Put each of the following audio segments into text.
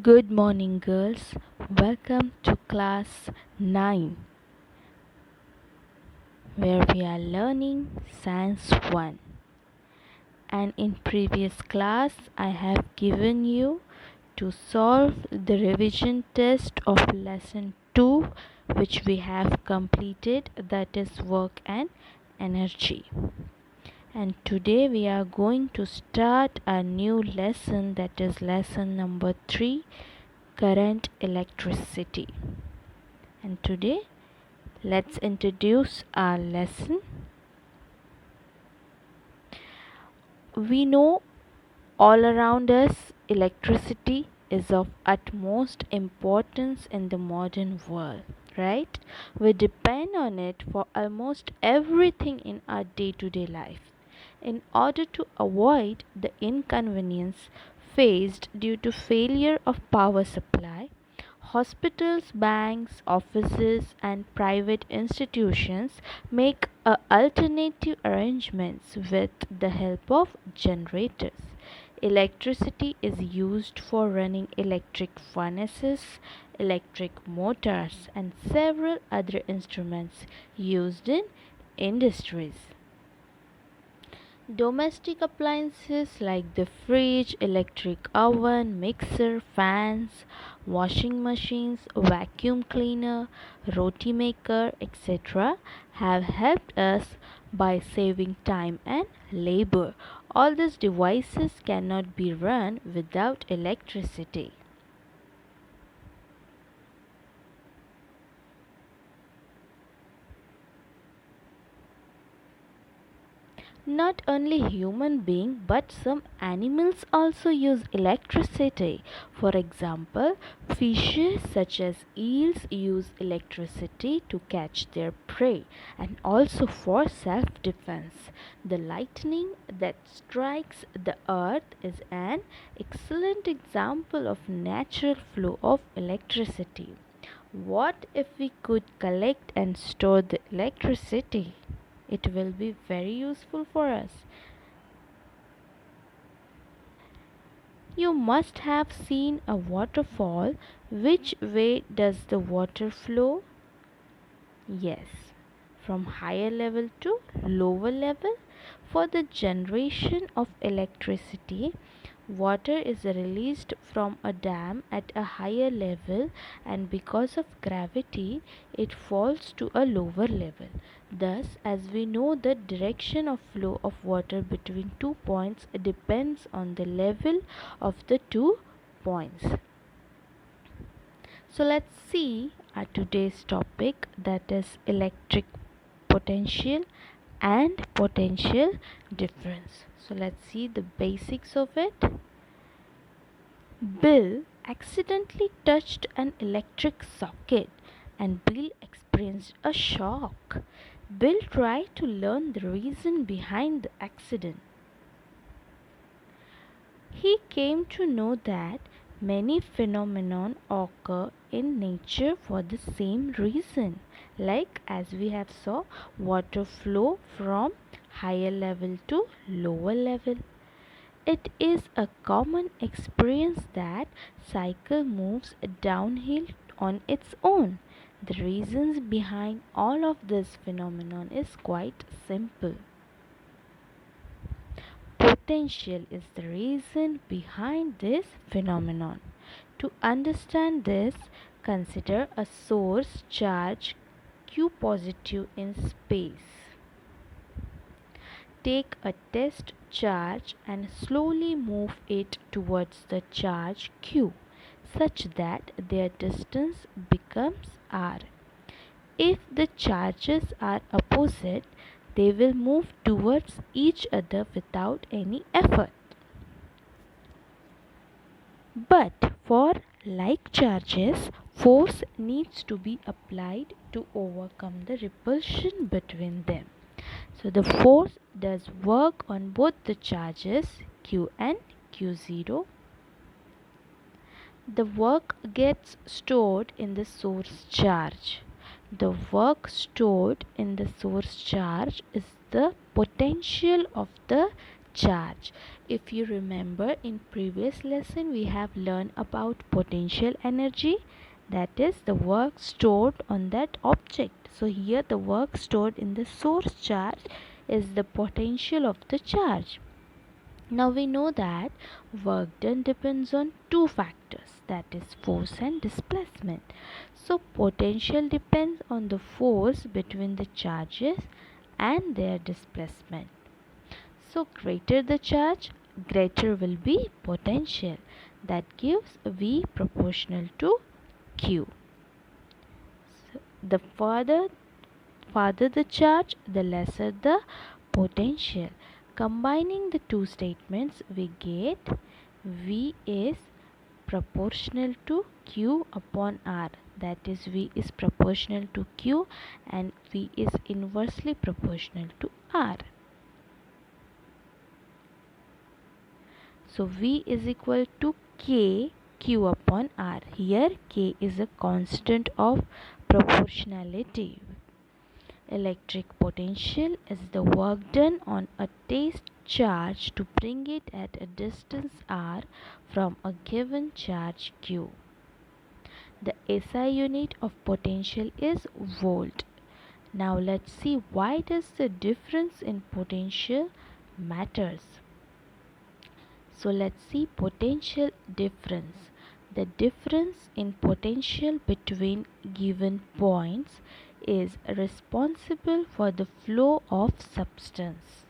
Good morning, girls. Welcome to class 9, where we are learning Science 1. And in previous class, I have given you to solve the revision test of lesson 2, which we have completed, that is work and energy. And today we are going to start a new lesson, that is lesson number 3, current electricity. And today let's introduce our lesson. We know all around us electricity is of utmost importance in the modern world, right? We depend on it for almost everything in our day-to-day life. In order to avoid the inconvenience faced due to failure of power supply, hospitals, banks, offices, and private institutions make alternative arrangements with the help of generators. Electricity is used for running electric furnaces, electric motors, and several other instruments used in industries. Domestic appliances like the fridge, electric oven, mixer, fans, washing machines, vacuum cleaner, roti maker, etc. have helped us by saving time and labor. All these devices cannot be run without electricity. Not only human beings but some animals also use electricity. For example, fishes such as eels use electricity to catch their prey and also for self-defense. The lightning that strikes the earth is an excellent example of natural flow of electricity. What if we could collect and store the electricity? It will be very useful for us. You must have seen a waterfall. Which way does the water flow? Yes, from higher level to lower level. For the generation of electricity, water is released from a dam at a higher level, and because of gravity it falls to a lower level. Thus, as we know, the direction of flow of water between 2 points depends on the level of the 2 points. So let's see our today's topic, that is electric potential and potential difference. So let's see the basics of it. Bill accidentally touched an electric socket and Bill experienced a shock. Bill tried to learn the reason behind the accident. He came to know that many phenomena occur in nature for the same reason, like as we have saw, water flow from higher level to lower level. It is a common experience that cycle moves downhill on its own. The reasons behind all of this phenomenon is quite simple. Potential is the reason behind this phenomenon. To understand this, consider a source charge Q positive in space. Take a test charge and slowly move it towards the charge Q such that their distance becomes r. If the charges are opposite, they will move towards each other without any effort. But for like charges, force needs to be applied to overcome the repulsion between them. So the force does work on both the charges Q and Q0. The work gets stored in the source charge. The work stored in the source charge is the potential of the charge. If you remember, in previous lesson we have learned about potential energy, that is the work stored on that object. So here the work stored in the source charge is the potential of the charge. Now we know that work done depends on two factors, that is force and displacement. So potential depends on the force between the charges and their displacement. So greater the charge, greater will be potential. That gives V proportional to Q. So the farther the charge, the lesser the potential. Combining the two statements, we get V is proportional to Q upon R. That is, V is proportional to Q and V is inversely proportional to R. So V is equal to K Q upon R. Here K is a constant of proportionality. Electric potential is the work done on a test charge to bring it at a distance r from a given charge Q. The SI unit of potential is volt. Now let's see why does the difference in potential matters. So let's see potential difference. The difference in potential between given points is responsible for the flow of substance.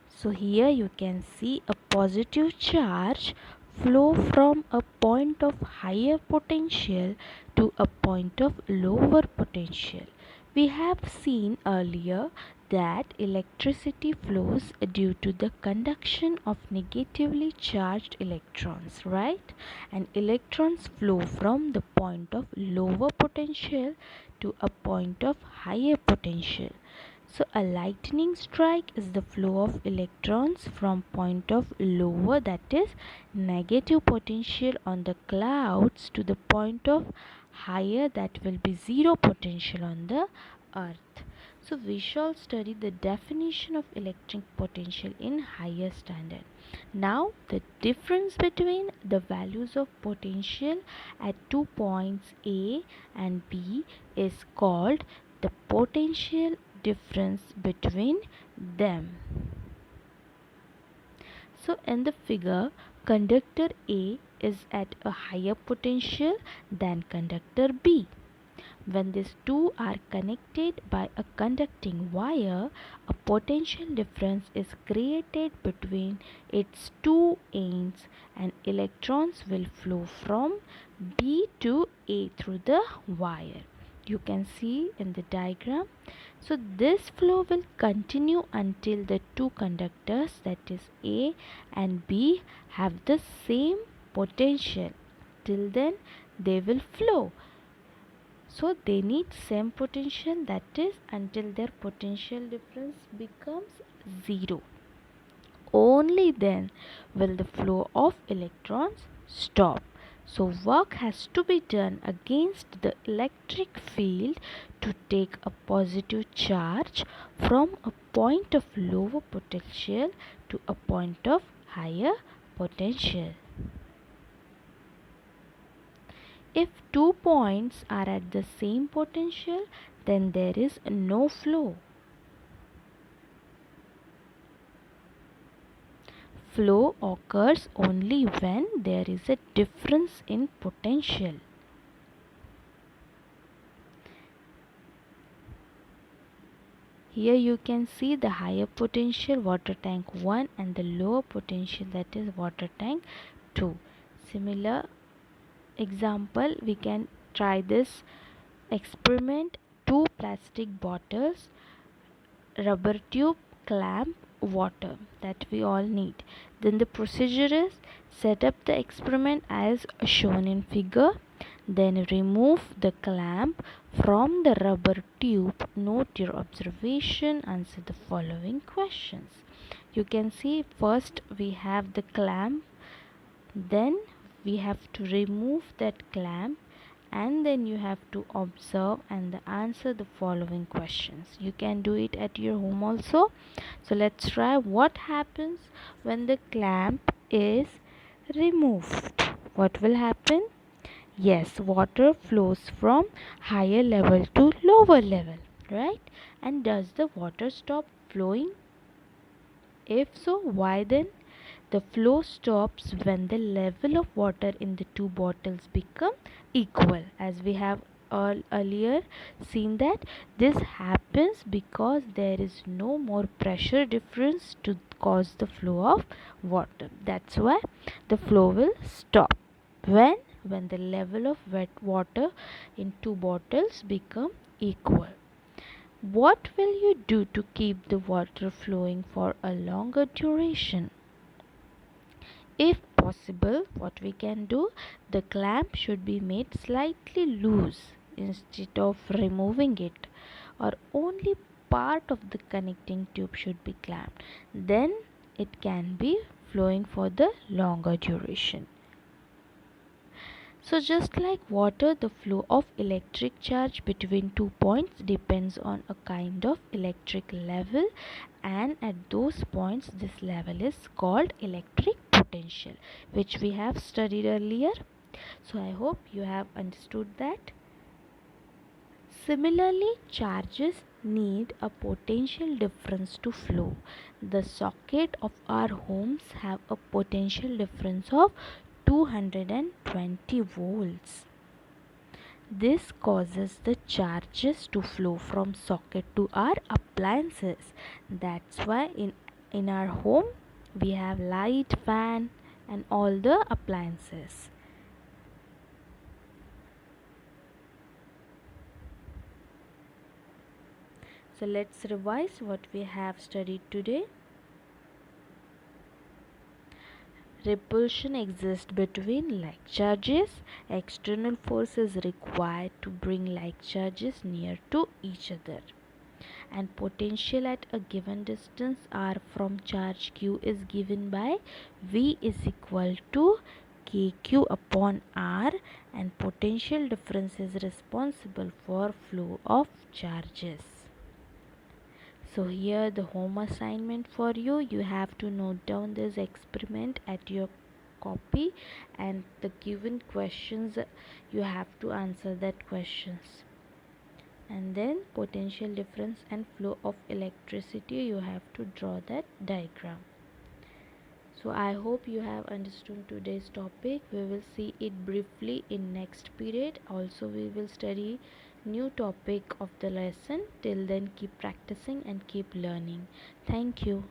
So here you can see a positive charge flow from a point of higher potential to a point of lower potential. We have seen earlier that electricity flows due to the conduction of negatively charged electrons, right? And electrons flow from the point of lower potential to a point of higher potential. So a lightning strike is the flow of electrons from point of lower, that is negative potential on the clouds, to the point of higher, that will be zero potential on the earth. So we shall study the definition of electric potential in higher standard. Now the difference between the values of potential at 2 points A and B is called the potential difference between them. So in the figure, conductor A is at a higher potential than conductor B. When these two are connected by a conducting wire, a potential difference is created between its two ends and electrons will flow from B to A through the wire. You can see in the diagram. So this flow will continue until the two conductors, that is A and B, have the same potential. Till then they will flow. So they need same potential, that is until their potential difference becomes zero. Only then will the flow of electrons stop. So work has to be done against the electric field to take a positive charge from a point of lower potential to a point of higher potential. If 2 points are at the same potential, then there is no flow. Flow occurs only when there is a difference in potential. Here you can see the higher potential water tank 1 and the lower potential, that is water tank 2. Similar example, we can try this experiment. 2 plastic bottles, rubber tube, clamp, water, that we all need. Then the procedure is set up the experiment as shown in figure, then remove the clamp from the rubber tube, note your observation, answer the following questions. You can see first we have the clamp, then we have to remove that clamp and then you have to observe and answer the following questions. You can do it at your home also. So let's try. What happens when the clamp is removed? What will happen? Yes, water flows from higher level to lower level, right? And does the water stop flowing? If so, why then? The flow stops when the level of water in the two bottles become equal. As we have earlier seen that this happens because there is no more pressure difference to cause the flow of water. That's why the flow will stop. When the level of wet water in two bottles become equal. What will you do to keep the water flowing for a longer duration? If possible, what we can do, the clamp should be made slightly loose instead of removing it, or only part of the connecting tube should be clamped. Then it can be flowing for the longer duration. So just like water, the flow of electric charge between 2 points depends on a kind of electric level, and at those points this level is called electric potential, which we have studied earlier. So I hope you have understood that. Similarly, charges need a potential difference to flow. The socket of our homes have a potential difference of 220 volts. This causes the charges to flow from socket to our appliances. That's why in our home we have light, fan and all the appliances. So let's revise what we have studied today. Repulsion exists between like charges. External force is required to bring like charges near to each other. And potential at a given distance r from charge q is given by V is equal to kq upon r, and potential difference is responsible for flow of charges. So here the home assignment for you. You have to note down this experiment at your copy, and the given questions you have to answer that questions. And then potential difference and flow of electricity, you have to draw that diagram. So I hope you have understood today's topic. We will see it briefly in next period. Also we will study new topic of the lesson. Till then, keep practicing and keep learning. Thank you.